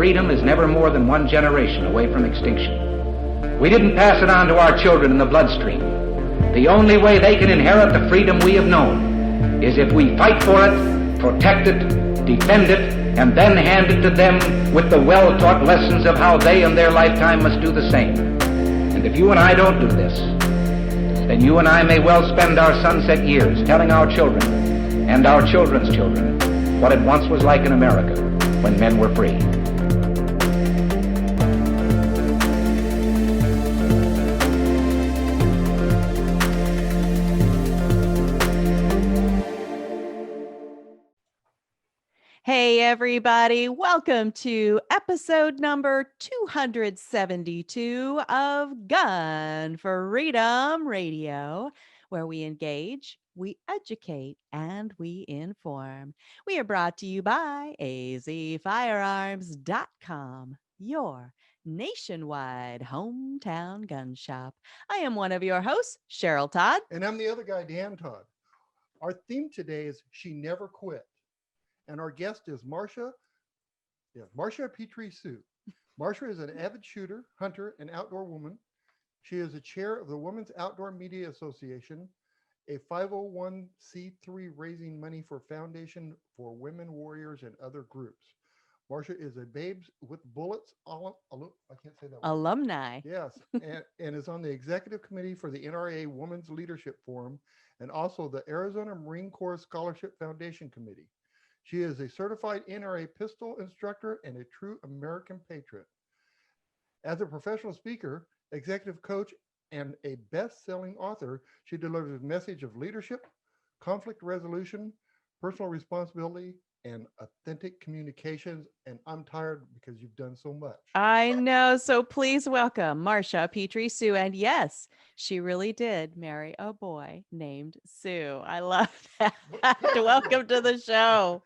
freedom is never more than one generation away from extinction. We didn't pass it on to our children in the bloodstream. The only way they can inherit the freedom we have known is if we fight for it, protect it, defend it, and then hand it to them with the well-taught lessons of how they in their lifetime must do the same. And if you and I don't do this, then you and I may well spend our sunset years telling our children and our children's children what it once was like in America when men were free. Hey everybody, welcome to episode number 272 of Gun Freedom Radio, where we engage, we educate, and we inform. We are brought to you by azfirearms.com, your nationwide hometown gun shop. I am one of your hosts, Cheryl Todd. And I'm the other guy, Dan Todd. Our theme today is She Never Quit. And our guest is Marsha Petrie Sue. Marsha is an avid shooter, hunter, and outdoor woman. She is the chair of the Women's Outdoor Media Association, a 501c3 raising money for Foundation for Women Warriors and other groups. Marsha is a Babes with Bullets Alumni. Yes, and is on the executive committee for the NRA Women's Leadership Forum and also the Arizona Marine Corps Scholarship Foundation Committee. She is a certified NRA Pistol instructor and a true American Patriot. As a professional speaker, executive coach, and a best-selling author, she delivers a message of leadership, conflict resolution, personal responsibility, and authentic communications. And I'm tired because you've done so much. I know. So please welcome Marsha Petrie Sue. And yes, she really did marry a boy named Sue. I love that. Welcome to the show.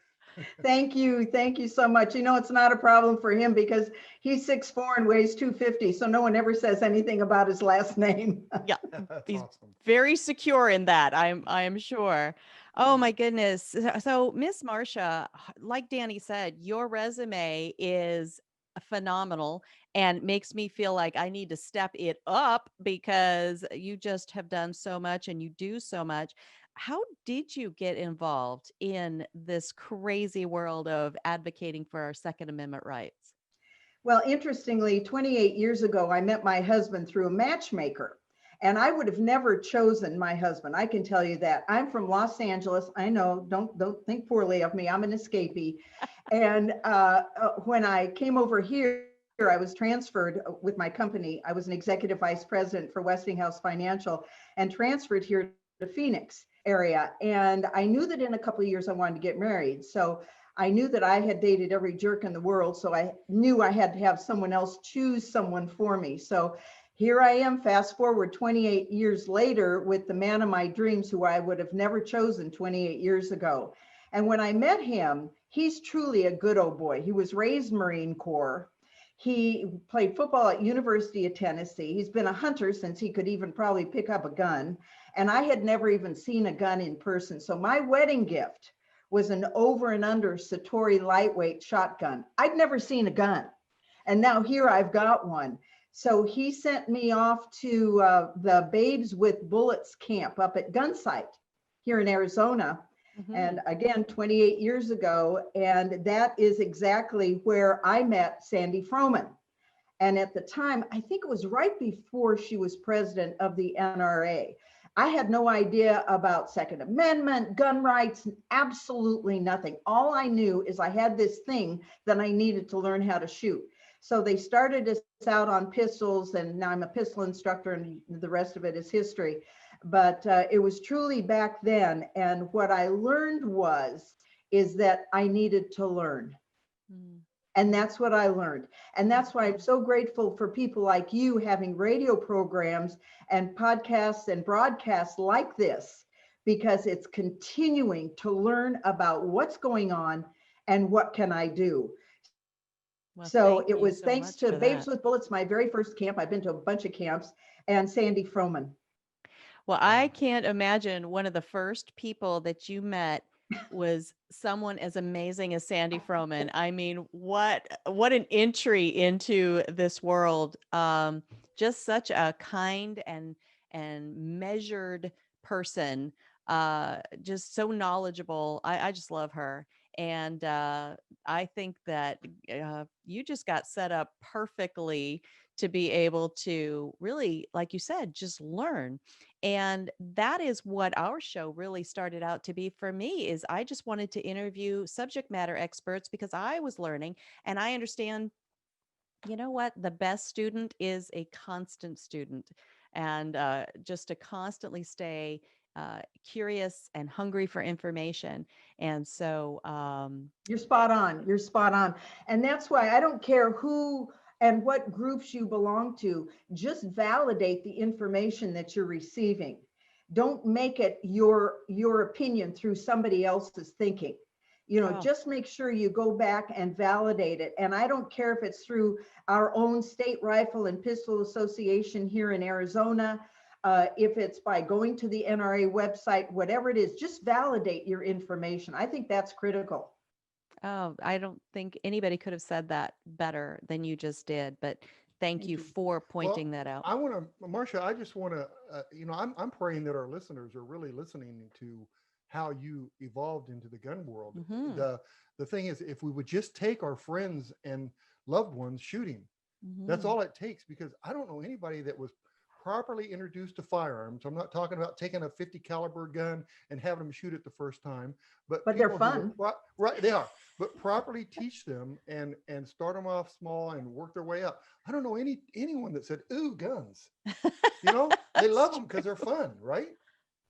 Thank you. Thank you so much. You know, it's not a problem for him because he's 6'4" and weighs 250. So no one ever says anything about his last name. Yeah, That's awesome. Very secure in that, I'm sure. Oh my goodness. So Miss Marsha, like Danny said, your resume is phenomenal and makes me feel like I need to step it up because you just have done so much and you do so much. How did you get involved in this crazy world of advocating for our Second Amendment rights? Well, interestingly, 28 years ago, I met my husband through a matchmaker. And I would have never chosen my husband. I can tell you that. I'm from Los Angeles. I know, don't think poorly of me. I'm an escapee. And when I came over here, I was transferred with my company. I was an executive vice president for Westinghouse Financial and transferred here to Phoenix area. And I knew that in a couple of years I wanted to get married. So I knew that I had dated every jerk in the world. So I knew I had to have someone else choose someone for me. So here I am, fast forward 28 years later with the man of my dreams who I would have never chosen 28 years ago. And when I met him, he's truly a good old boy. He was raised Marine Corps. He played football at University of Tennessee. He's been a hunter since he could even probably pick up a gun. And I had never even seen a gun in person. So my wedding gift was an over and under Satori lightweight shotgun. I'd never seen a gun. And now here I've got one. So he sent me off to the Babes with Bullets camp up at Gunsight here in Arizona. Mm-hmm. And again, 28 years ago. And that is exactly where I met Sandy Froman. And at the time, I think it was right before she was president of the NRA. I had no idea about Second Amendment, gun rights, absolutely nothing. All I knew is I had this thing that I needed to learn how to shoot. So they started us out on pistols, and now I'm a pistol instructor, and the rest of it is history. But it was truly back then. And what I learned is that I needed to learn. Mm. And that's what I learned. And that's why I'm so grateful for people like you having radio programs and podcasts and broadcasts like this, because it's continuing to learn about what's going on and what can I do. Well, so it was thanks to Babes with Bullets, my very first camp. I've been to a bunch of camps, and Sandy Froman. Well, I can't imagine one of the first people that you met was someone as amazing as Sandy Froman. I mean, what an entry into this world. Just such a kind and measured person. Just so knowledgeable. I just love her. And I think that you just got set up perfectly to be able to really, like you said, just learn. And that is what our show really started out to be for me. Is I just wanted to interview subject matter experts because I was learning, and I understand, you know what, the best student is a constant student, and just to constantly stay curious and hungry for information. And so You're spot on. You're spot on. And that's why I don't care who and what groups you belong to, just validate the information that you're receiving. Don't make it your opinion through somebody else's thinking. Oh. Just make sure you go back and validate it. And I don't care if it's through our own State Rifle and Pistol Association here in Arizona, if it's by going to the NRA website, whatever it is, just validate your information. I think that's critical. Oh, I don't think anybody could have said that better than you just did, but thank you for pointing that out. I want to, Marsha, I just want to, I'm praying that our listeners are really listening to how you evolved into the gun world. Mm-hmm. The thing is, if we would just take our friends and loved ones shooting, that's all it takes, because I don't know anybody that was properly introduced to firearms. I'm not talking about taking a 50 caliber gun and having them shoot it the first time, but they're fun. Right, they are. But properly teach them and start them off small and work their way up. I don't know anyone that said, "Ooh, guns." They love them because they're fun, right?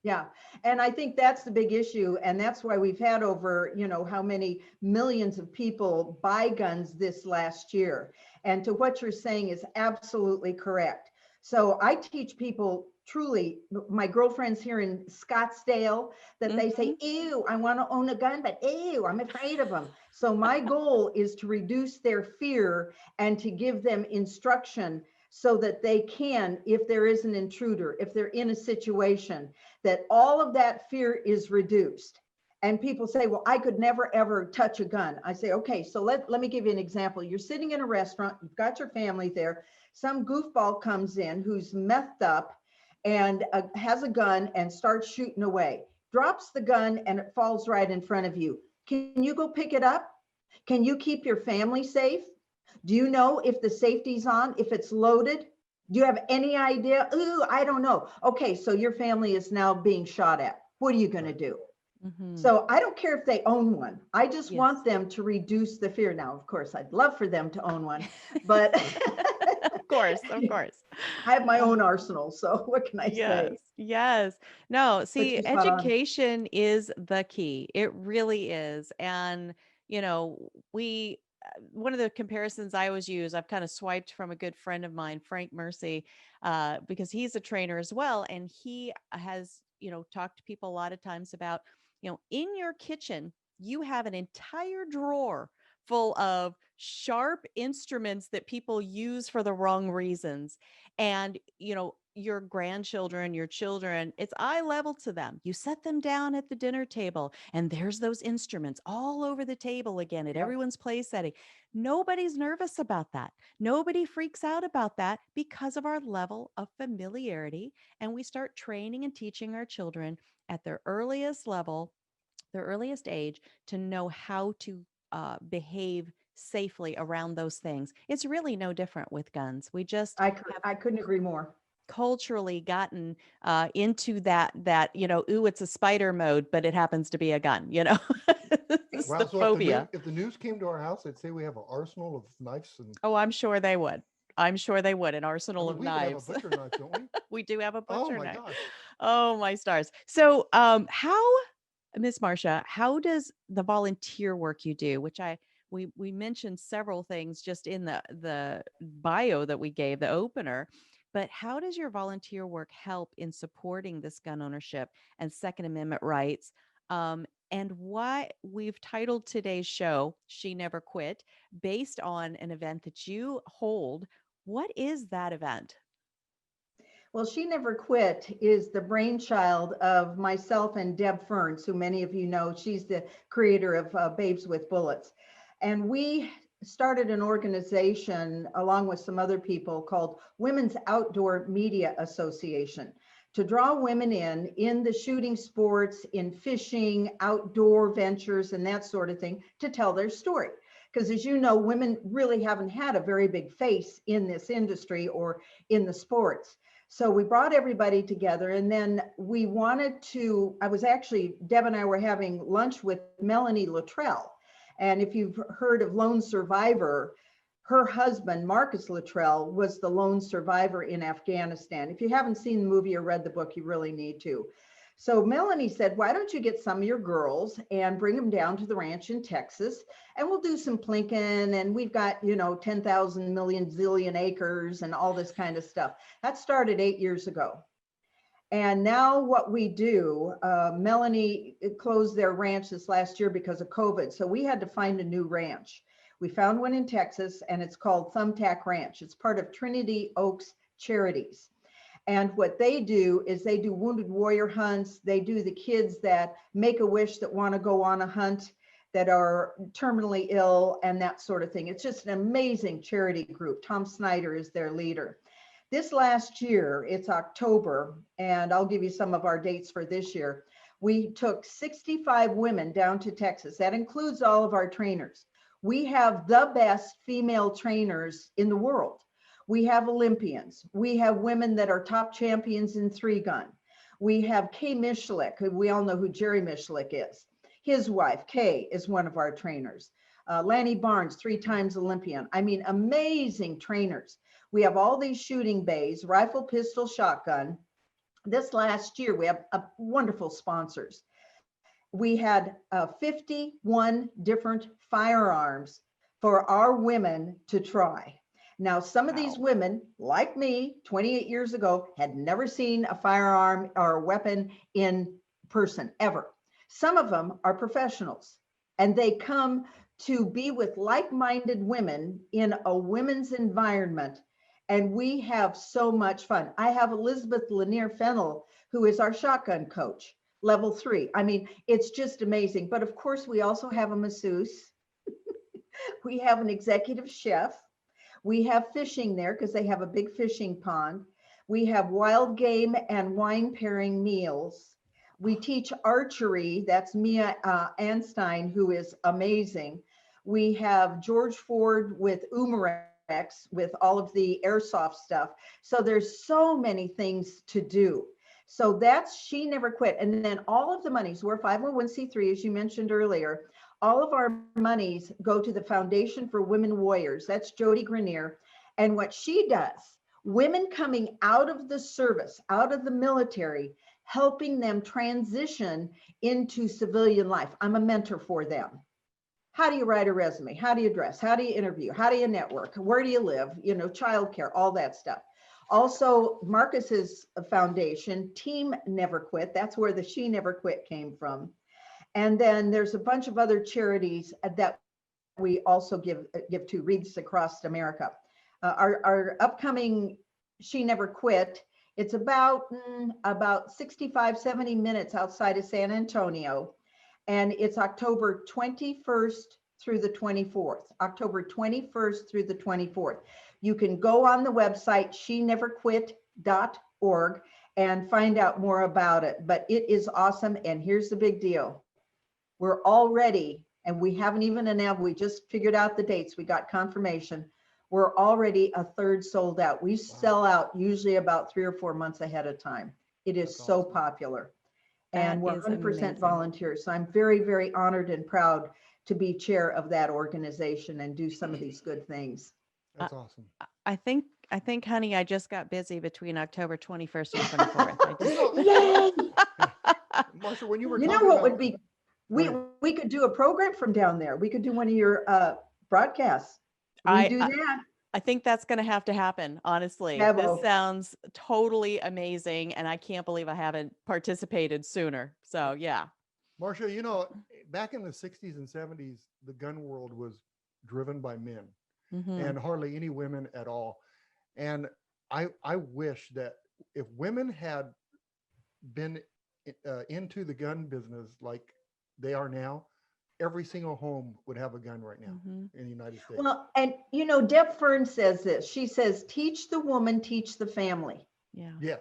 Yeah. And I think that's the big issue. And that's why we've had over, how many millions of people buy guns this last year. And to what you're saying is absolutely correct. So I teach people, truly, my girlfriends here in Scottsdale, that they say, ew, I want to own a gun, but ew, I'm afraid of them. So my goal is to reduce their fear and to give them instruction so that they can, if there is an intruder, if they're in a situation, that all of that fear is reduced. And people say, well, I could never, ever touch a gun. I say, okay, so let me give you an example. You're sitting in a restaurant, you've got your family there. Some goofball comes in who's methed up and has a gun and starts shooting away, drops the gun, and it falls right in front of you. Can you go pick it up? Can you keep your family safe? Do you know if the safety's on, if it's loaded? Do you have any idea? Ooh, I don't know. Okay, so your family is now being shot at. What are you going to do? So I don't care if they own one. I just want them to reduce the fear. Now, of course, I'd love for them to own one, but of course. I have my own arsenal. So what can I say? Yes. No, see, education is the key. It really is. And, one of the comparisons I always use, I've kind of swiped from a good friend of mine, Frank Mercy, because he's a trainer as well. And he has, talked to people a lot of times about, in your kitchen, you have an entire drawer full of sharp instruments that people use for the wrong reasons. And, your grandchildren, your children, it's eye level to them. You set them down at the dinner table and there's those instruments all over the table again at everyone's place setting. Nobody's nervous about that. Nobody freaks out about that because of our level of familiarity. And we start training and teaching our children at their earliest level, their earliest age, to know how to behave safely around those things. It's really no different with guns. We just I couldn't agree more. Culturally gotten into that ooh, it's a spider mode, but it happens to be a gun. It's Well, the so phobia. if the news came to our house, they'd say we have an arsenal of knives. Oh, I'm sure they would. An arsenal of knives. We have a butcher knife, don't we? We do have a butcher knife. Gosh. Oh my stars. So how, Miss Marsha, how does the volunteer work you do, which we mentioned several things just in the bio that we gave, the opener, but how does your volunteer work help in supporting this gun ownership and Second Amendment rights? And why we've titled today's show, She Never Quit, based on an event that you hold. What is that event? Well, She Never Quit is the brainchild of myself and Deb Ferns, who many of you know. She's the creator of Babes with Bullets. And we started an organization along with some other people called Women's Outdoor Media Association to draw women in the shooting sports, in fishing, outdoor ventures, and that sort of thing to tell their story. Because as you know, women really haven't had a very big face in this industry or in the sports. So we brought everybody together, and then we wanted to, Deb and I were having lunch with Melanie Luttrell. And if you've heard of Lone Survivor, her husband, Marcus Luttrell, was the lone survivor in Afghanistan. If you haven't seen the movie or read the book, you really need to. So Melanie said, why don't you get some of your girls and bring them down to the ranch in Texas, and we'll do some plinking, and we've got, 10,000 million zillion acres and all this kind of stuff. That started 8 years ago. And now what we do, Melanie closed their ranch this last year because of COVID. So we had to find a new ranch. We found one in Texas, and it's called Thumbtack Ranch. It's part of Trinity Oaks Charities. And what they do is they do wounded warrior hunts. They do the kids that make a wish that want to go on a hunt, that are terminally ill, and that sort of thing. It's just an amazing charity group. Tom Snyder is their leader. This last year, it's October, and I'll give you some of our dates for this year. We took 65 women down to Texas. That includes all of our trainers. We have the best female trainers in the world. We have Olympians. We have women that are top champions in 3-gun. We have Kay Mishalik, who we all know who Jerry Mishalik is. His wife, Kay, is one of our trainers. Lanny Barnes, 3 times Olympian. I mean, amazing trainers. We have all these shooting bays, rifle, pistol, shotgun. This last year, we have wonderful sponsors. We had 51 different firearms for our women to try. Now, some of these women, like me, 28 years ago, had never seen a firearm or a weapon in person, ever. Some of them are professionals, and they come to be with like-minded women in a women's environment, and we have so much fun. I have Elizabeth Lanier Fennell, who is our shotgun coach, level 3. I mean, it's just amazing. But of course, we also have a masseuse. We have an executive chef. We have fishing there because they have a big fishing pond. We have wild game and wine pairing meals. We teach archery. That's Mia Anstein, who is amazing. We have George Ford with Umarex with all of the airsoft stuff. So there's so many things to do. So that's She Never Quit. And then all of the monies, we're 501c3, as you mentioned earlier. All of our monies go to the Foundation for Women Warriors. That's Jody Grenier. And what she does, women coming out of the service, out of the military, helping them transition into civilian life. I'm a mentor for them. How do you write a resume? How do you dress? How do you interview? How do you network? Where do you live? Childcare, all that stuff. Also, Marcus's foundation, Team Never Quit. That's where the She Never Quit came from. And then there's a bunch of other charities that we also give to, Wreaths Across America. Our upcoming She Never Quit, it's about 65, 70 minutes outside of San Antonio. And it's October 21st through the 24th, October 21st through the 24th. You can go on the website, sheneverquit.org, and find out more about it. But it is awesome. And here's the big deal. We're all ready, and we haven't even announced, we just figured out the dates. We got confirmation. We're already a third sold out. We sell out usually about 3 or 4 months ahead of time. It is so popular. And we're 100% volunteers. So I'm very, very honored and proud to be chair of that organization and do some of these good things. That's awesome. I think, honey, I just got busy between October 21st and 24th. Yay! Marsha, when you were what would be, we could do a program from down there. We could do one of your broadcasts. We do that. I think that's going to have to happen, honestly. This sounds totally amazing, and I can't believe I haven't participated sooner. So, yeah. Marsha, back in the 60s and 70s, the gun world was driven by men and hardly any women at all. And I wish that if women had been into the gun business like they are now, every single home would have a gun right now in the United States. Well, and Deb Fern says this. She says, teach the woman, teach the family. Yeah. Yes,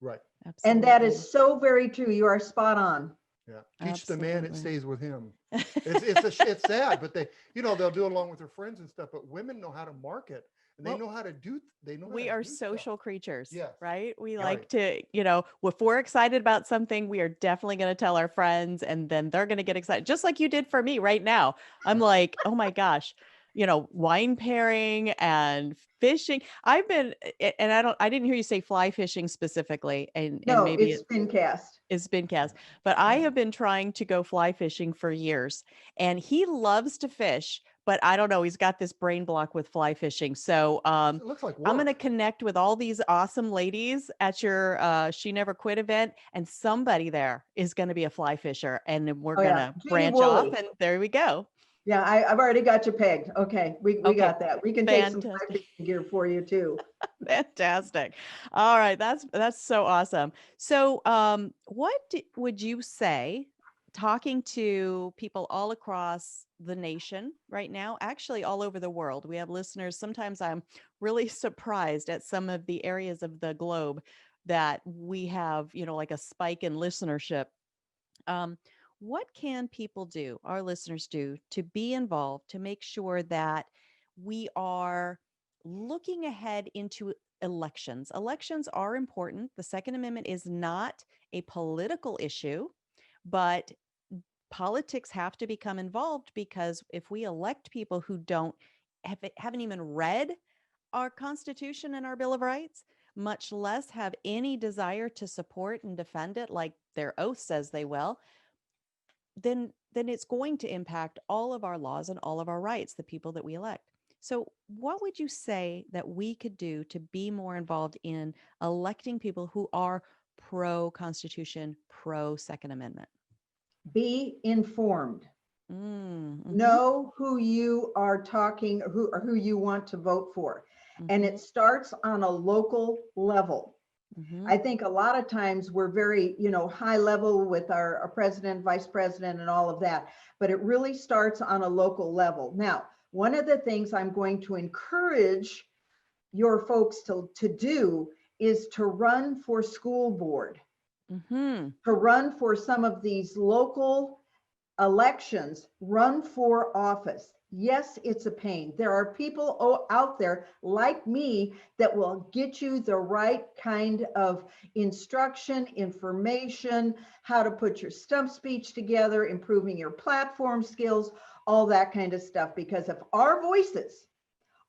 right. Absolutely. And that is so very true. You are spot on. Yeah. Teach the man, it Absolutely. stays with him. It's sad, but they, they'll do it along with their friends and stuff, but women know how to market and they Well, know how to do, they know how We to are do social creatures, Yes. right? We Yeah, like to, if we're excited about something, we are definitely going to tell our friends and then they're going to get excited. Just like you did for me right now. I'm like, oh my gosh, wine pairing and fishing. I've been, and I didn't hear you say fly fishing specifically. And No, maybe it's spin cast. it's been cast, but I have been trying to go fly fishing for years and he loves to fish, but I don't know. He's got this brain block with fly fishing. So, It looks like I'm going to work. connect with all these awesome ladies at your She Never Quit event, and somebody there is going to be a fly fisher, and then we're Oh, going yeah. to Judy branch off, Woolley. and there we go. Yeah, I've already got you pegged. Okay, we Okay. got that. We can take some fly Fantastic. fishing gear for you too. Fantastic. All right, that's so awesome. So, would you say, talking to people all across the nation right now, actually all over the world? We have listeners. Sometimes I'm really surprised at some of the areas of the globe that we have, like a spike in listenership. What can people do, our listeners do, to be involved, to make sure that we are looking ahead into elections? Elections are important. The Second Amendment is not a political issue, but politics have to become involved, because if we elect people who haven't even read our Constitution and our Bill of Rights, much less have any desire to support and defend it like their oath says they will, then it's going to impact all of our laws and all of our rights, the people that we elect. So what would you say that we could do to be more involved in electing people who are pro-Constitution, pro-Second Amendment? Be informed. Mm-hmm. Know who you are talking, or who you want to vote for. And it starts on a local level. I think a lot of times we're very, high level with our president, vice president, and all of that, but it really starts on a local level. Now, one of the things I'm going to encourage your folks to do is to run for school board, to run for some of these local elections, run for office. Yes, it's a pain. There are people out there like me that will get you the right kind of instruction, information, how to put your stump speech together, improving your platform skills, all that kind of stuff. Because if our voices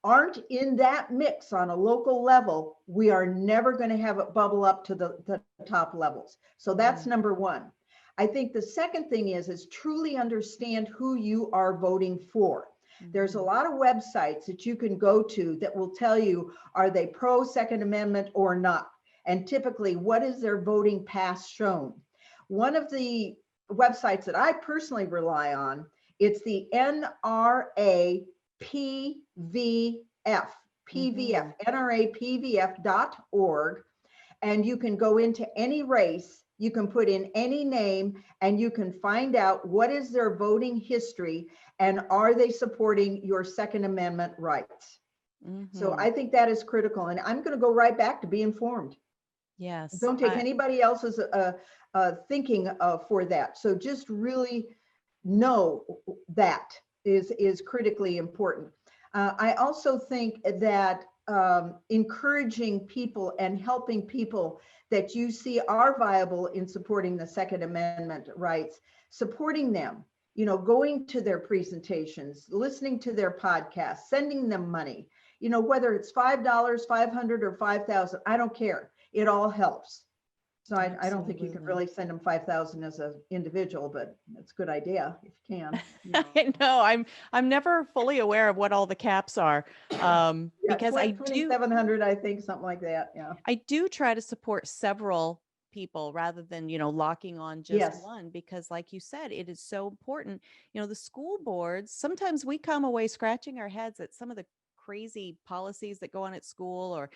aren't in that mix on a local level, we are never going to have it bubble up to the top levels. So that's number one. I think the second thing is truly understand who you are voting for. There's a lot of websites that you can go to that will tell you, are they pro Second Amendment or not? And typically, what is their voting past shown? One of the websites that I personally rely on, it's the NRA PVF, NRAPVF.org. And you can go into any race, you can put in any name, and you can find out what is their voting history and are they supporting your Second Amendment rights. So I think that is critical. And I'm going to go right back to be informed. Yes. Don't take anybody else's thinking for that. So just really know that is critically important. I also think that encouraging people and helping people that you see are viable in supporting the Second Amendment rights, supporting them, going to their presentations, listening to their podcasts, sending them money, whether it's $5, $500, or $5,000, I don't care. It all helps. So I don't think you can really send them 5,000 as an individual, but it's a good idea if you can. I know. I'm never fully aware of what all the caps are, because I do 2,700, I think, something like that. Yeah. I do try to support several people rather than, locking on just one, because like you said, it is so important. The school boards, sometimes we come away scratching our heads at some of the crazy policies that go on at school, or,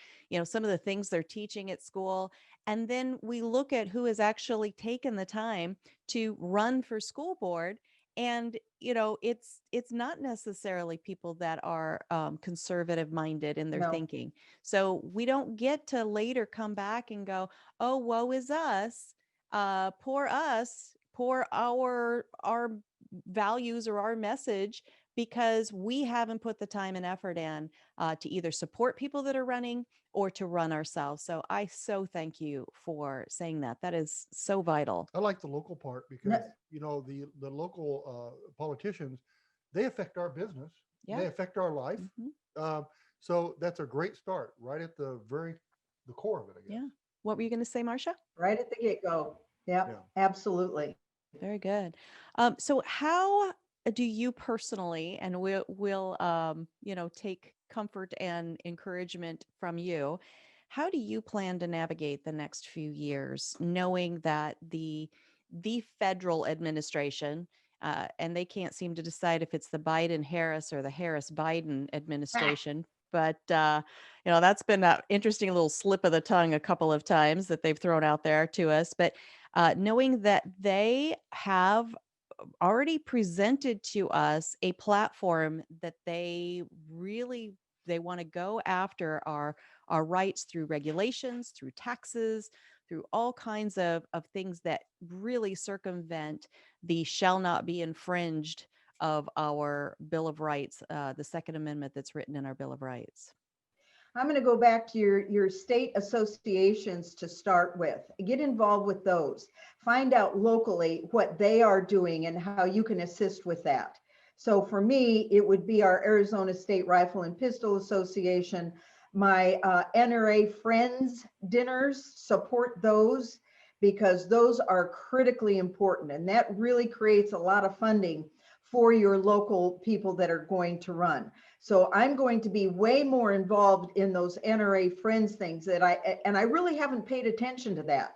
some of the things they're teaching at school. And then we look at who has actually taken the time to run for school board. And, it's not necessarily people that are conservative minded in their No. thinking. So we don't get to later come back and go, oh, woe is us, poor our values or our message, because we haven't put the time and effort in to either support people that are running or to run ourselves. So I so thank you for saying that. That is so vital. I like the local part because, No. the local politicians, they affect our business. Yeah. They affect our life. So that's a great start right at the core of it, I guess. Yeah. What were you going to say, Marsha? Right at the get-go. Yeah, absolutely. Very good. So how do you personally, and we'll take comfort and encouragement from you, how do you plan to navigate the next few years, knowing that the federal administration, and they can't seem to decide if it's the Biden-Harris or the Harris-Biden administration, but that's been an interesting little slip of the tongue a couple of times that they've thrown out there to us. But knowing that they have already presented to us a platform that they want to go after our rights through regulations, through taxes, through all kinds of things that really circumvent the shall not be infringed of our Bill of Rights, the Second Amendment that's written in our Bill of Rights. I'm going to go back to your state associations to start with. Get involved with those. Find out locally what they are doing and how you can assist with that. So for me, it would be our Arizona State Rifle and Pistol Association, my NRA Friends dinners, support those because those are critically important. And that really creates a lot of funding for your local people that are going to run. So I'm going to be way more involved in those NRA Friends things that I really haven't paid attention to that.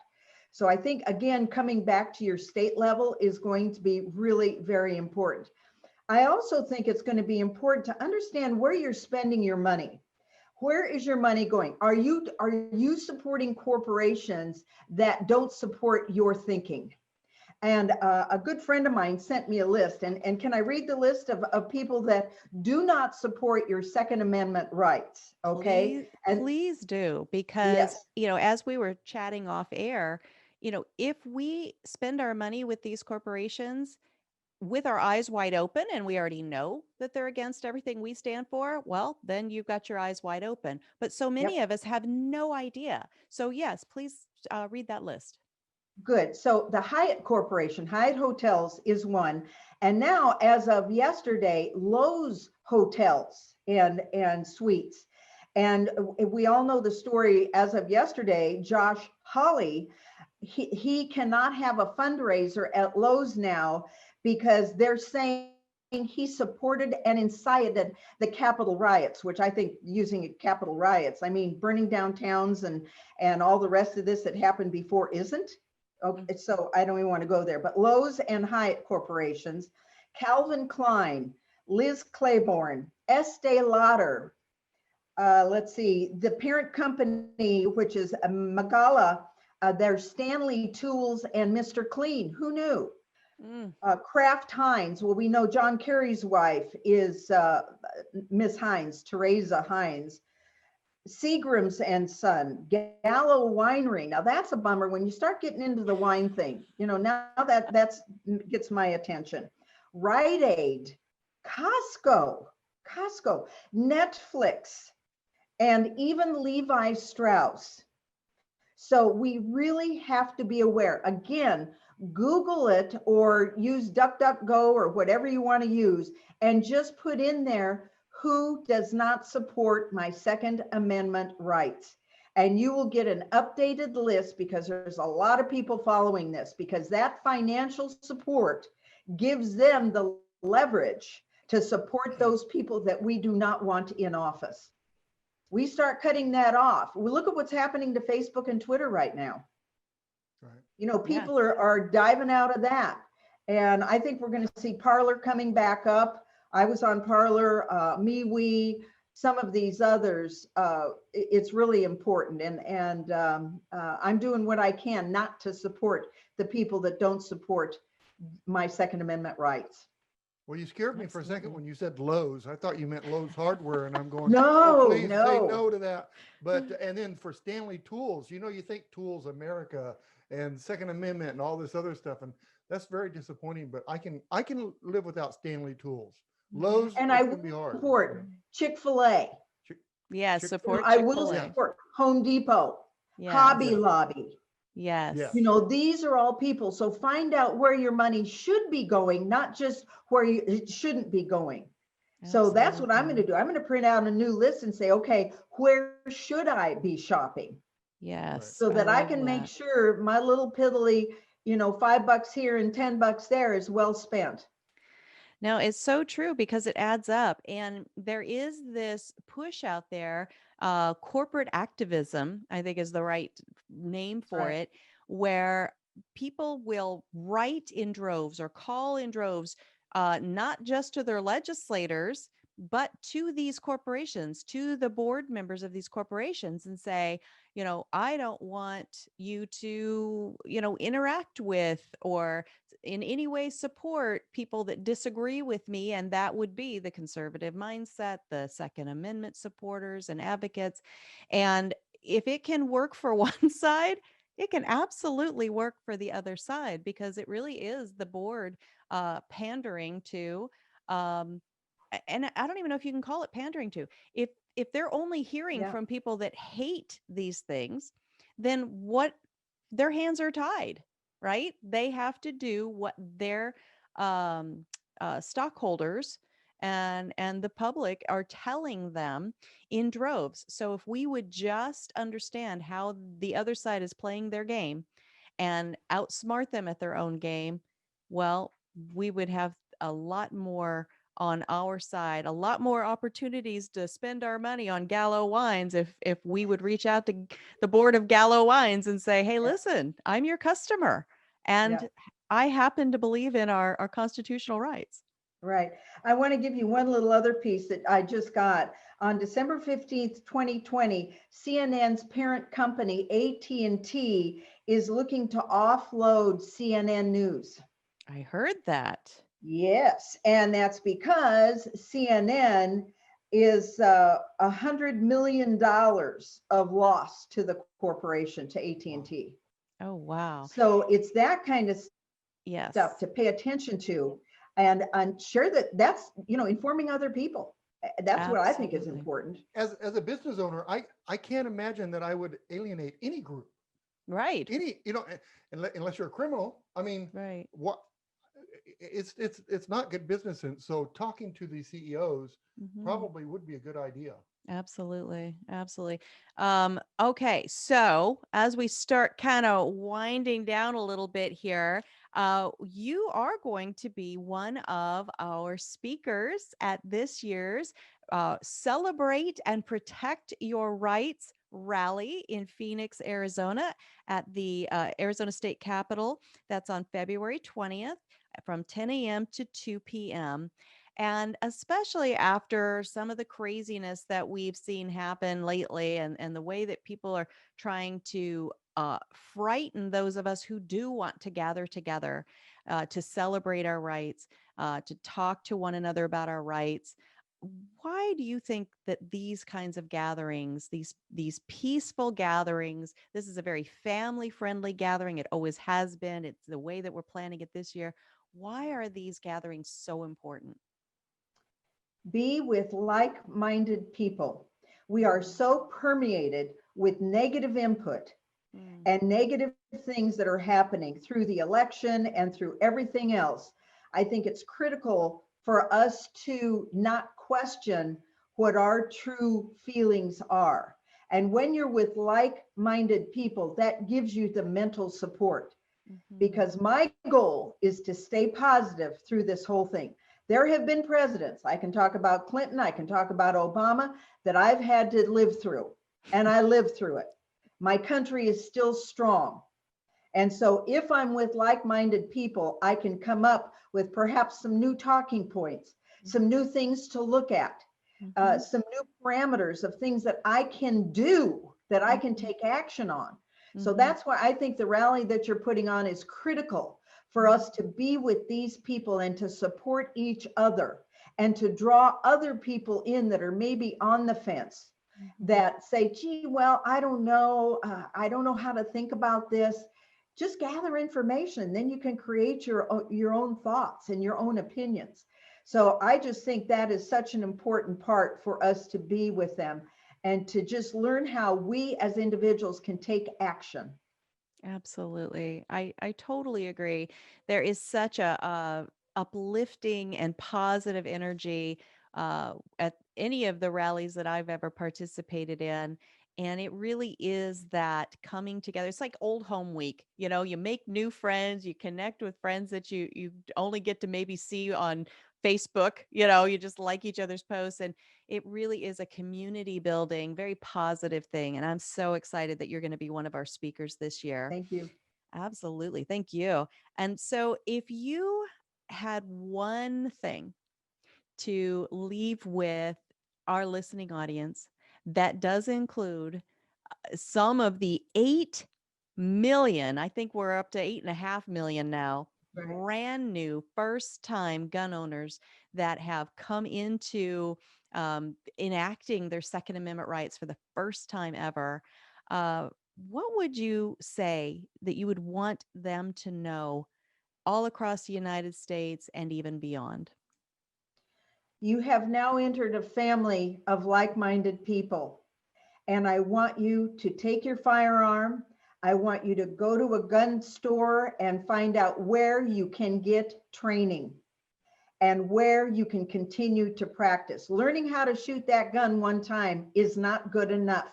So I think, again, coming back to your state level is going to be really very important. I also think it's going to be important to understand where you're spending your money. Where is your money going? Are you supporting corporations that don't support your thinking? And a good friend of mine sent me a list. And can I read the list of people that do not support your Second Amendment rights? Okay. Please do, because, as we were chatting off air, if we spend our money with these corporations with our eyes wide open, and we already know that they're against everything we stand for, well, then you've got your eyes wide open. But so many of us have no idea. So yes, please read that list. Good. So the Hyatt Corporation, Hyatt Hotels is one. And now, as of yesterday, Lowe's Hotels and Suites. And we all know the story as of yesterday. Josh Hawley, he cannot have a fundraiser at Lowe's now because they're saying he supported and incited the Capitol riots, which I think using Capitol riots, I mean, burning down towns and all the rest of this that happened before isn't. Okay, so I don't even want to go there, but Lowe's and Hyatt corporations, Calvin Klein, Liz Claiborne, Estee Lauder, let's see, the parent company, which is Magala, there's Stanley Tools and Mr. Clean. Who knew? Kraft Heinz. Well, we know John Kerry's wife is Miss Heinz, Teresa Heinz. Seagram's and Son, Gallo Winery. Now that's a bummer when you start getting into the wine thing. Now that's gets my attention. Rite Aid, Costco, Netflix, and even Levi Strauss. So we really have to be aware. Again, Google it or use DuckDuckGo or whatever you want to use and just put in there who does not support my Second Amendment rights. And you will get an updated list because there's a lot of people following this because that financial support gives them the leverage to support those people that we do not want in office. We start cutting that off. We look at what's happening to Facebook and Twitter right now. Right. People are diving out of that. And I think we're going to see Parler coming back up. I was on Parler, MeWe, some of these others, it's really important. And I'm doing what I can not to support the people that don't support my Second Amendment rights. Well, you scared me for a second Absolutely. when you said Lowe's. I thought you meant Lowe's Hardware, and I'm going, No, please say no. no to that. But, and then for Stanley Tools, you think Tools America and Second Amendment and all this other stuff, and that's very disappointing, but I can live without Stanley Tools. Lowe's, And it's I going to be hard. support Chick-fil-A. Yes, Chick- support I will Chick-fil-A. support Home Depot, Yes. Hobby Yeah. Lobby. Yes. Yeah. These are all people. So find out where your money should be going, not just where it shouldn't be going. So that's what I'm going to do. I'm going to print out a new list and say, okay, where should I be shopping? Yes. So that I love can make that. sure my little piddly, $5 here and $10 there is well spent. No, it's so true because it adds up. And there is this push out there, corporate activism, I think is the right name for Right. it, where people will write in droves or call in droves, not just to their legislators, but to these corporations, to the board members of these corporations, and say, I don't want you to, interact with or in any way support people that disagree with me. And that would be the conservative mindset, the Second Amendment supporters and advocates. And if it can work for one side, it can absolutely work for the other side, because it really is the board pandering to, and I don't even know if you can call it pandering to. If they're only hearing Yeah. from people that hate these things, then what, their hands are tied, right? They have to do what their stockholders and the public are telling them in droves. So if we would just understand how the other side is playing their game and outsmart them at their own game, well, we would have a lot more on our side, a lot more opportunities to spend our money on Gallo wines if we would reach out to the board of Gallo wines and say, hey, listen, I'm your customer, and Yeah. I happen to believe in our constitutional rights. Right. I want to give you one little other piece that I just got. On December 15th, 2020, CNN's parent company, AT&T, is looking to offload CNN News. I heard that. Yes, and that's because CNN is $100 million of loss to the corporation, to AT&T. Oh, wow. So it's that kind of Yes. stuff to pay attention to, and I'm sure that's informing other people. That's what I think is Absolutely. important. As a business owner, I can't imagine that I would alienate any group, Right. unless you're a criminal. I mean, Right. what? It's not good business. And so talking to the CEOs Mhm. probably would be a good idea. Absolutely. Absolutely. Okay. So as we start kind of winding down a little bit here, you are going to be one of our speakers at this year's Celebrate and Protect Your Rights rally in Phoenix, Arizona at the Arizona State Capitol. That's on February 20th from 10 a.m. to 2 p.m. And especially after some of the craziness that we've seen happen lately, and the way that people are trying to frighten those of us who do want to gather together to celebrate our rights, to talk to one another about our rights. Why do you think that these kinds of gatherings, these peaceful gatherings, this is a very family-friendly gathering. It always has been. It's the way that we're planning it this year. Why are these gatherings so important? Be with like-minded people. We are so permeated with negative input and negative things that are happening through the election and through everything else. I think it's critical for us to not question what our true feelings are. And when you're with like-minded people, that gives you the mental support. Because my goal is to stay positive through this whole thing. There have been presidents, I can talk about Clinton, I can talk about Obama, that I've had to live through, and I lived through it. My country is still strong. And so if I'm with like-minded people, I can come up with perhaps some new talking points, some new things to look at. some new parameters of things that I can do, that I can take action on. So that's why I think the rally that you're putting on is critical for us to be with these people and to support each other and to draw other people in that are maybe on the fence, that say, gee, well, I don't know how to think about this. Just gather information, then you can create your own thoughts and your own opinions. So I just think that is such an important part for us to be with them and to just learn how we as individuals can take action. Absolutely. I totally agree. There is such a uplifting and positive energy at any of the rallies that I've ever participated in. And it really is that coming together. It's like old home week. You know, you make new friends, you connect with friends that you only get to maybe see on Facebook, you know, you just like each other's posts. And it really is a community building, very positive thing. And I'm so excited that you're going to be one of our speakers this year. Thank you. Absolutely. Thank you. And so if you had one thing to leave with our listening audience that does include some of the 8 million, I think we're up to 8.5 million now, Right. brand new first time gun owners that have come into enacting their Second Amendment rights for the first time ever. What would you say that you would want them to know all across the United States and even beyond? You have now entered a family of like-minded people. And I want you to take your firearm. I want you to go to a gun store and find out where you can get training and where you can continue to practice. Learning how to shoot that gun one time is not good enough.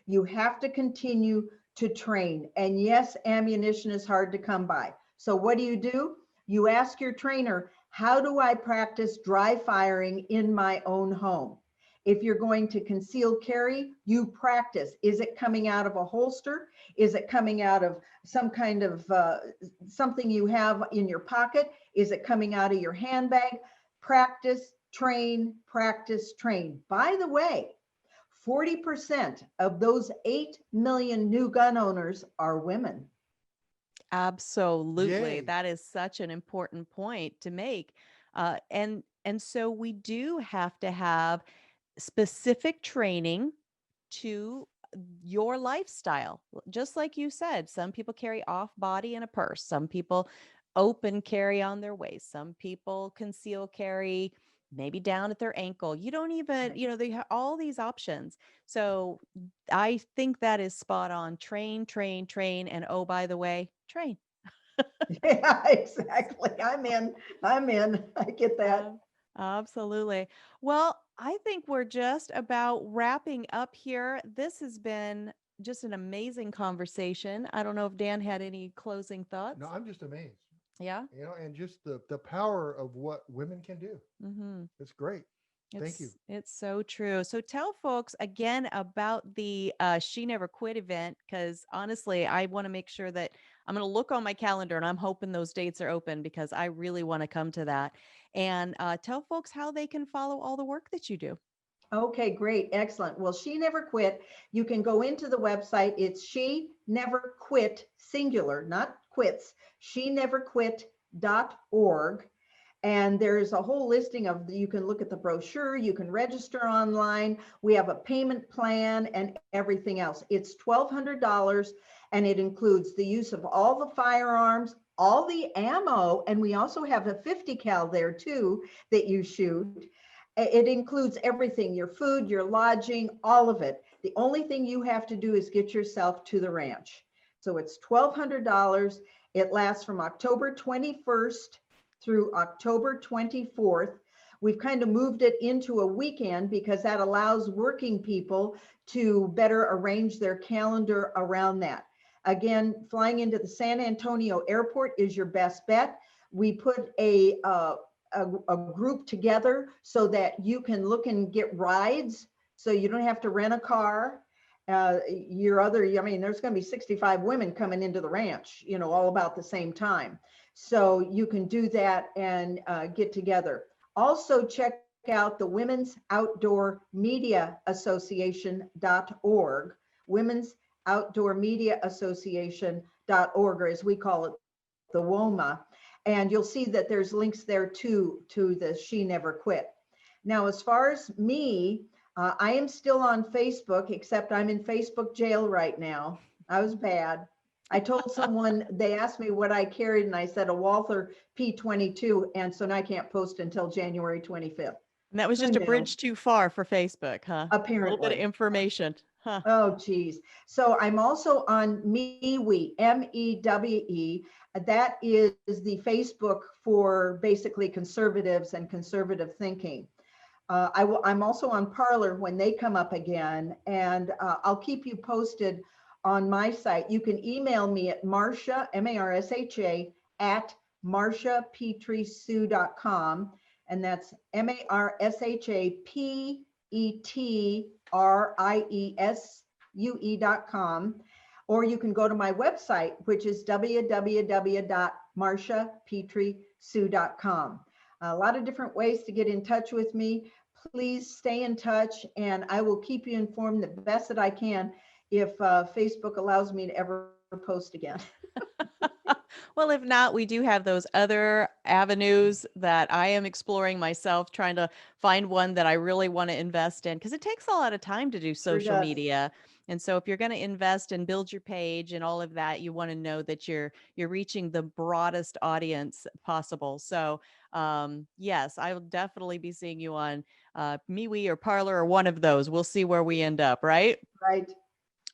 You have to continue to train. And yes, ammunition is hard to come by. So what do? You ask your trainer, how do I practice dry firing in my own home? If you're going to conceal carry, you practice. Is it coming out of a holster? Is it coming out of some kind of something you have in your pocket? Is it coming out of your handbag? Practice, train, practice, train. By the way, 40% of those 8 million new gun owners are women. Absolutely. Yay. That is such an important point to make. And so we do have to have specific training to your lifestyle. Just like you said, some people carry off body in a purse. Some people open carry on their waist. Some people conceal carry maybe down at their ankle. You don't even, you know, they have all these options. So I think that is spot on. Train, train, train. And oh, by the way, train. Yeah, exactly. I'm in. I get that. Absolutely. Well, I think we're just about wrapping up here. This has been just an amazing conversation. I don't know if Dan had any closing thoughts. No, I'm just amazed. Yeah. You know, and just the power of what women can do. Mm-hmm. It's great. Thank you. It's so true. So tell folks again about the She Never Quit event, because honestly, I want to make sure that I'm going to look on my calendar and I'm hoping those dates are open because I really want to come to that. And tell folks how they can follow all the work that you do. Okay, great. Excellent. Well, She Never Quit. You can go into the website. It's She Never Quit, singular, not quits, sheneverquit.org. And there's a whole listing of, you can look at the brochure, you can register online. We have a payment plan and everything else. It's $1,200 and it includes the use of all the firearms, all the ammo, and we also have a 50 cal there too that you shoot. It includes everything, your food, your lodging, all of it. The only thing you have to do is get yourself to the ranch. So it's $1,200. It lasts from October 21st through October 24th. We've kind of moved it into a weekend because that allows working people to better arrange their calendar around that. Again, flying into the San Antonio airport is your best bet. We put a group together so that you can look and get rides, so you don't have to rent a car. I mean, there's going to be 65 women coming into the ranch, you know, all about the same time. So you can do that and get together. Also check out the Women's Outdoor Media Association.org, Women's Outdoor Media Association.org, or as we call it, the WOMA. And you'll see that there's links there to the She Never Quit. Now, as far as me, I am still on Facebook, except I'm in Facebook jail right now. I was bad. I told someone, they asked me what I carried, and I said a Walther P22, and so now I can't post until January 25th. And that was just a bridge too far for Facebook, huh? Apparently. A little bit of information, huh? Oh, geez. So I'm also on MeWe, MEWE. That is the Facebook for basically conservatives and conservative thinking. I'm also on Parler when they come up again, and I'll keep you posted on my site. You can email me at Marsha, M-A-R-S-H-A, at MarshaPetrieSue.com, and that's MarshaPetrieSue.com. Or you can go to my website, which is www.MarshaPetrieSue.com. A lot of different ways to get in touch with me. Please stay in touch, and I will keep you informed the best that I can if Facebook allows me to ever post again. Well, if not, we do have those other avenues that I am exploring myself, trying to find one that I really want to invest in, because it takes a lot of time to do social does. media. And so if you're going to invest and build your page and all of that, you want to know that you're reaching the broadest audience possible. So yes, I will definitely be seeing you on MeWe or Parler or one of those. We'll see where we end up, right? Right.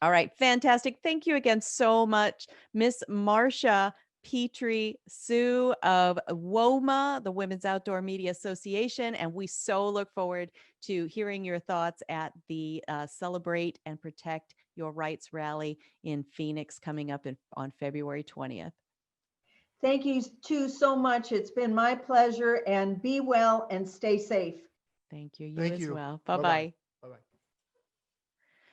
All right, fantastic. Thank you again so much, Miss Marsha Petrie Sue of WOMA, the Women's Outdoor Media Association. And we so look forward to hearing your thoughts at the Celebrate and Protect Your Rights rally in Phoenix coming up on February 20th. Thank you too so much. It's been my pleasure, and be well and stay safe. Thank you. Thank as you. well. Bye-bye. Bye-bye. Bye-bye.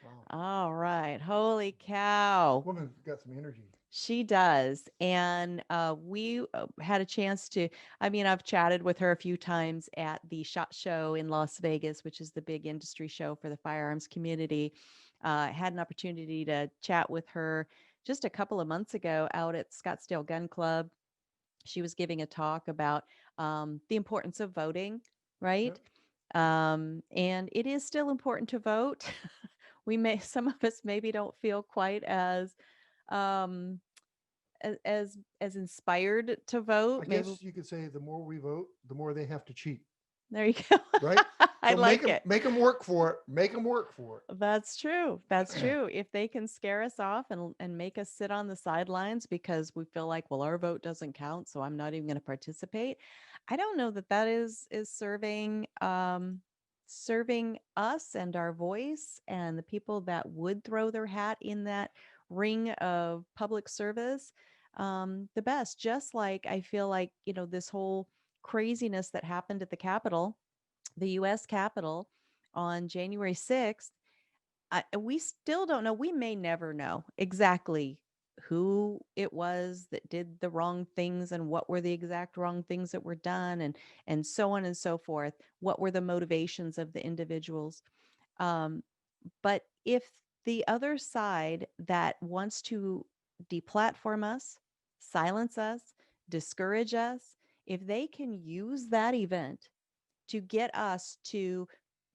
Wow. All right. Holy cow. Woman's got some energy. She does. And we had a chance to, I've chatted with her a few times at the SHOT Show in Las Vegas, which is the big industry show for the firearms community. Had an opportunity to chat with her just a couple of months ago out at Scottsdale Gun Club. She was giving a talk about the importance of voting, right? Yep. And it is still important to vote. Some of us maybe don't feel quite as inspired to vote. I guess you could say the more we vote, the more they have to cheat. There you go. Right? I like it. Make them work for it. Make them work for it. That's true. That's true. If they can scare us off and make us sit on the sidelines because we feel like, well, our vote doesn't count, so I'm not even going to participate. I don't know that is serving serving us and our voice and the people that would throw their hat in that ring of public service the best. Just like I feel like, this whole craziness that happened at the Capitol, the U.S. Capitol on January 6th, we still don't know. We may never know exactly who it was that did the wrong things and what were the exact wrong things that were done and so on and so forth. What were the motivations of the individuals? But if the other side that wants to deplatform us, silence us, discourage us, if they can use that event to get us to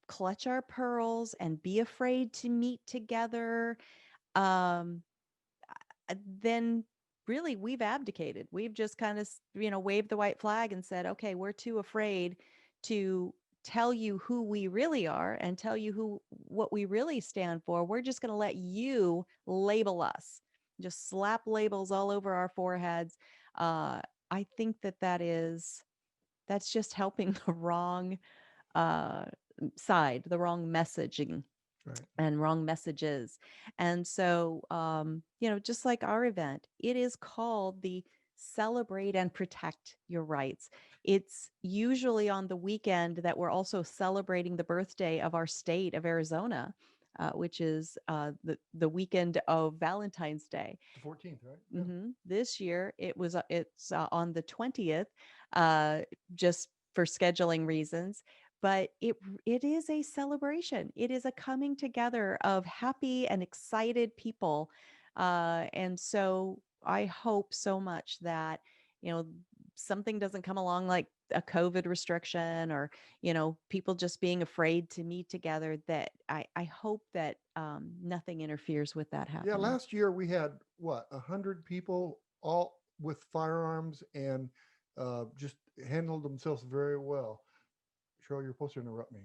clutch our pearls and be afraid to meet together, then really we've abdicated. We've just kind of, waved the white flag and said, okay, we're too afraid to tell you who we really are and tell you what we really stand for. We're just going to let you label us, just slap labels all over our foreheads. I think that's just helping the wrong side, the wrong messaging. Right. And wrong messages. And so, just like our event, it is called the Celebrate and Protect Your Rights. It's usually on the weekend that we're also celebrating the birthday of our state of Arizona, which is the weekend of Valentine's Day. The 14th, right? Mm-hmm. This year it's on the 20th, just for scheduling reasons. but it is a celebration. It is a coming together of happy and excited people. And so I hope so much that, you know, something doesn't come along like a COVID restriction or, you know, people just being afraid to meet together, that I hope that nothing interferes with that Yeah, happening. last year we had what, 100 people all with firearms and just handled themselves very well. Cheryl, you're supposed to interrupt me.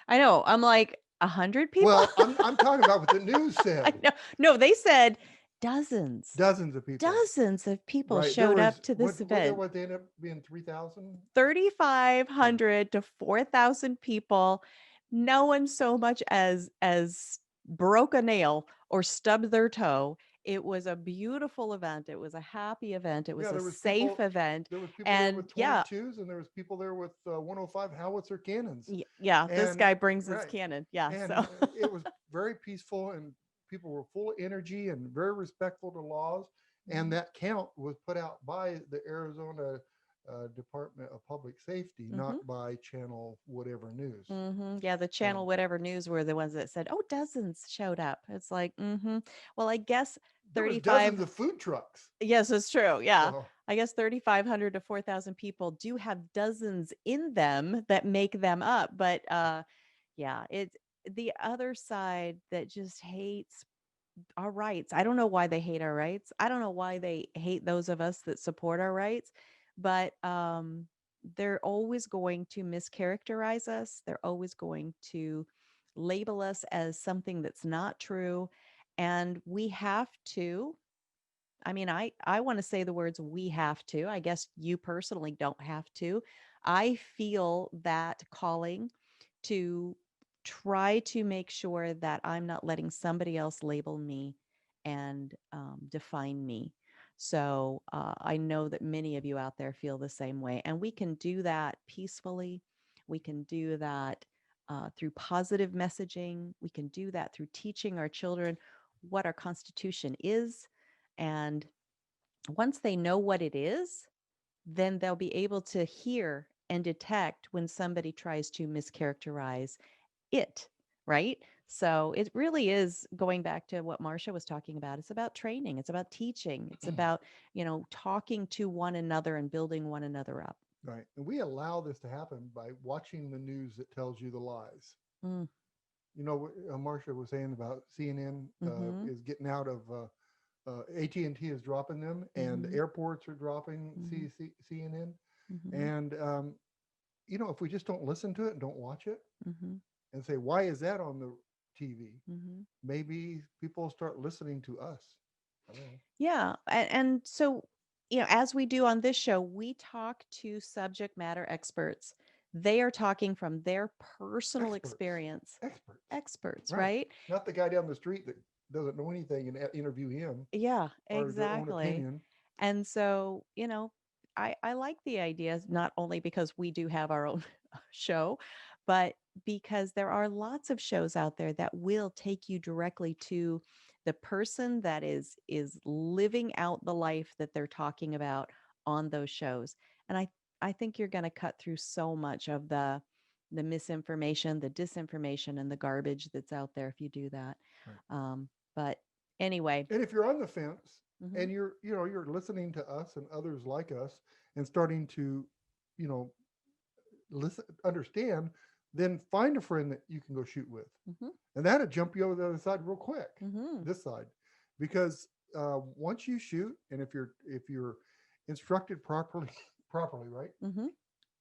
I know. I'm like, 100 people? Well, I'm talking about what the news I said. know. No, they said dozens. Dozens of people. Dozens of people Right. There showed up was to this event. what they ended up being 3,000. 3,500 to 4,000 people. No one so much as broke a nail or stubbed their toe. It was a beautiful event. It was a happy event. It was Yeah, a there was safe people. event. There was people there And with yeah, 22s, and there was people there with 105 howitzer cannons. yeah, this And guy brings his right, cannon. Yeah, and so it was very peaceful, and people were full of energy and very respectful to laws. And that count was put out by the Arizona Department of Public Safety, Mhm. not by channel whatever news. Yeah, the channel So whatever news were the ones that said, "Oh, dozens showed up." It's like, well, I guess there was 35. dozens of food trucks. Yes, it's true. Yeah. So I guess 3,500 to 4,000 people do have dozens in them that make them up. But yeah, it's the other side that just hates our rights. I don't know why they hate our rights. I don't know why they hate those of us that support our rights, but they're always going to mischaracterize us. They're always going to label us as something that's not true. And we have to, I mean, I want to say the words we have to. I guess you personally don't have to. I feel that calling to try to make sure that I'm not letting somebody else label me and define me. So I know that many of you out there feel the same way. And we can do that peacefully. We can do that through positive messaging. We can do that through teaching our children what our Constitution is. And once they know what it is, then they'll be able to hear and detect when somebody tries to mischaracterize it, right? So it really is going back to what Marsha was talking about. It's about training, it's about teaching, it's about, talking to one another and building one another up. right, and we allow this to happen by watching the news that tells you the lies. Mm. Marsha was saying about CNN Mhm. is getting out of AT&T is dropping them, and the Mhm. airports are dropping Mhm. CNN. Mhm. And if we just don't listen to it and don't watch it Mhm. and say, why is that on the TV? Mhm. Maybe people start listening to us. I don't know. Yeah, and so, as we do on this show, we talk to subject matter experts. They are talking from their personal Experts, experience. experts, Experts, right? right? Not the guy down the street that doesn't know anything and interview him Yeah, or their own exactly. opinion. And so, I like the idea not only because we do have our own show, but because there are lots of shows out there that will take you directly to the person that is living out the life that they're talking about on those shows. And I think you're going to cut through so much of the misinformation, the disinformation, and the garbage that's out there if you do that. Right. But anyway. And if you're on the fence Mhm. and you're listening to us and others like us and starting to, you know, listen, understand, then find a friend that you can go shoot with. Mhm. And that'll jump you over the other side real quick, Mhm. this side, because once you shoot, and if you're instructed properly, properly, right, Mhm.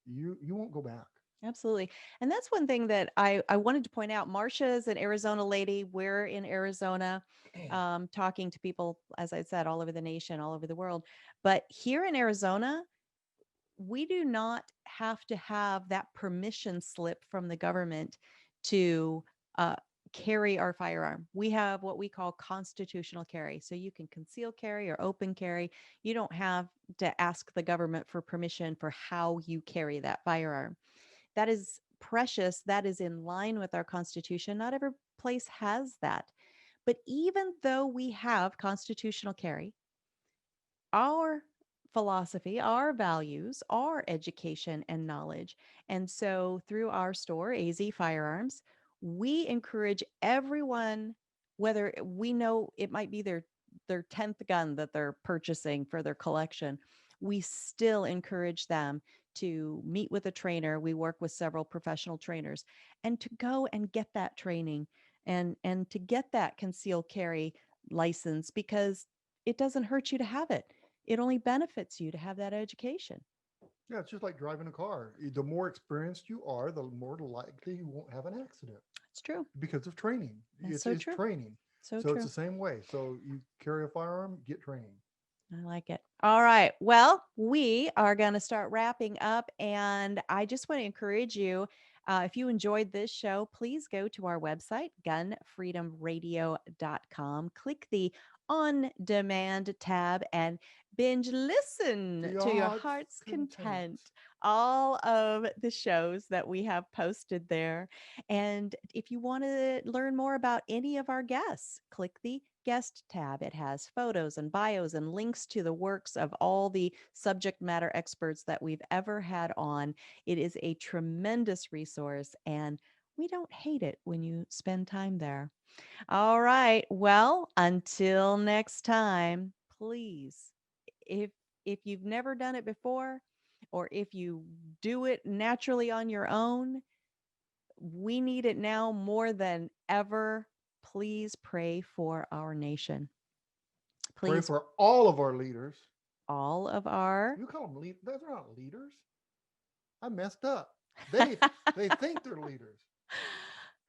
you won't go back. Absolutely. And that's one thing that I wanted to point out. Marsha is an Arizona lady. We're in Arizona, talking to people, as I said, all over the nation, all over the world. But here in Arizona, we do not have to have that permission slip from the government to uh, carry our firearm. We have what we call constitutional carry. So you can conceal carry or open carry. You don't have to ask the government for permission for how you carry that firearm. That is precious. That is in line with our Constitution. Not every place has that. But even though we have constitutional carry, our philosophy, our values, our education and knowledge. And so through our store, AZ Firearms, we encourage everyone, whether we know it might be their 10th gun that they're purchasing for their collection, we still encourage them to meet with a trainer. We work with several professional trainers, and to go and get that training and to get that concealed carry license, because it doesn't hurt you to have it. It only benefits you to have that education. Yeah, it's just like driving a car. The more experienced you are, the more likely you won't have an accident It's true. because of training. That's It's, so it's true. training. So So true. it's the same way. So you carry a firearm, get training. I like it. All right. Well, we are going to start wrapping up. And I just want to encourage you, if you enjoyed this show, please go to our website, GunFreedomRadio.com. Click the On Demand tab and binge listen to your heart's content. All of the shows that we have posted there. And if you want to learn more about any of our guests, click the guest tab. It has photos and bios and links to the works of all the subject matter experts that we've ever had on. It is a tremendous resource, and we don't hate it when you spend time there. All right. Well, until next time, please, if you've never done it before, or if you do it naturally on your own, we need it now more than ever. Please pray for our nation. Pray Please, for all of our leaders. all of our. You call them leaders? Those are not leaders. I messed up. They think they're leaders.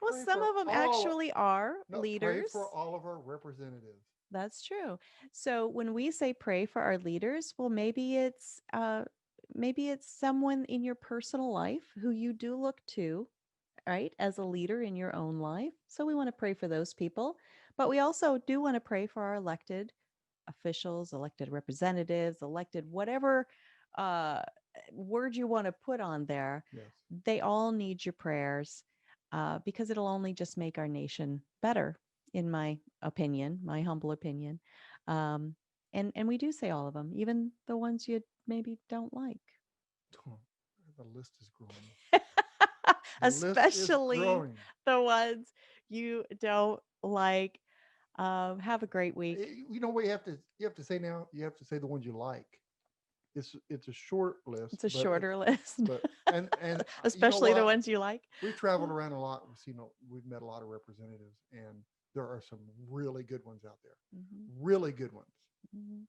Well, Pray some for of them all- actually are No, leaders. Pray for all of our representatives. That's true. So when we say pray for our leaders, well, maybe it's someone in your personal life who you do look to, right, as a leader in your own life. So we want to pray for those people, but we also do want to pray for our elected officials, elected representatives, elected whatever word you want to put on there. Yes. They all need your prayers, because it'll only just make our nation better, in my opinion, my humble opinion. And we do say all of them, even the ones you maybe don't like. Oh, the list is growing. Especially the ones you don't like. Have a great week. You know what you have to say now? You have to say the ones you like. It's a short list. It's a shorter list. But and especially you know the ones you like. We've traveled around a lot. We've met a lot of representatives, and there are some really good ones out there. Mm-hmm. Really good ones. Mm-hmm.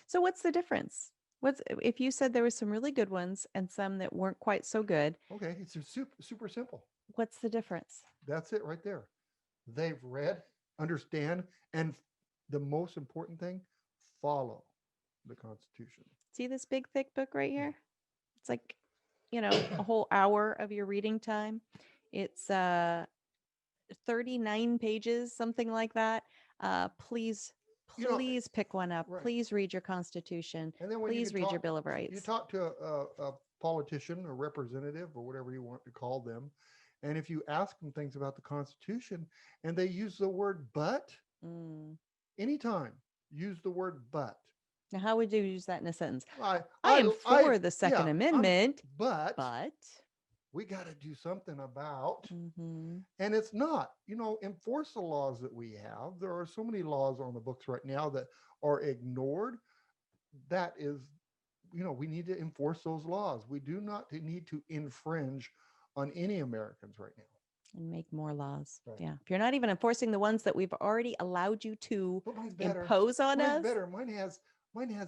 So what's the difference? What's if you said there were some really good ones and some that weren't quite so good? Okay, it's super simple. What's the difference? That's it right there. They've read, understand, and the most important thing, follow the Constitution. See this big thick book right here? It's like, a whole hour of your reading time. It's 39 pages, something like that. Please pick one up. Right. Please read your Constitution. And then when please read your Bill of Rights. You talk to a politician, a representative, or whatever you want to call them, and if you ask them things about the Constitution and they use the word but, anytime use the word but. Now, how would you use that in a sentence? I am for the Second Amendment, but but we got to do something about, mm-hmm. and it's not, enforce the laws that we have. There are so many laws on the books right now that are ignored. That is, we need to enforce those laws. We do not need to infringe on any Americans right now. And make more laws. Right. Yeah. If you're not even enforcing the ones that we've already allowed you to impose on Mine's us. better. Mine has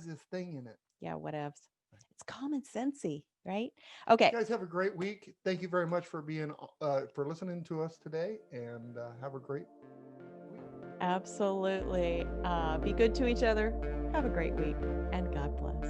this thing in it. Yeah, whatevs. It's common sensey, right? Okay. You guys have a great week. Thank you very much for for listening to us today, and have a great week. Absolutely. Be good to each other. Have a great week, and God bless.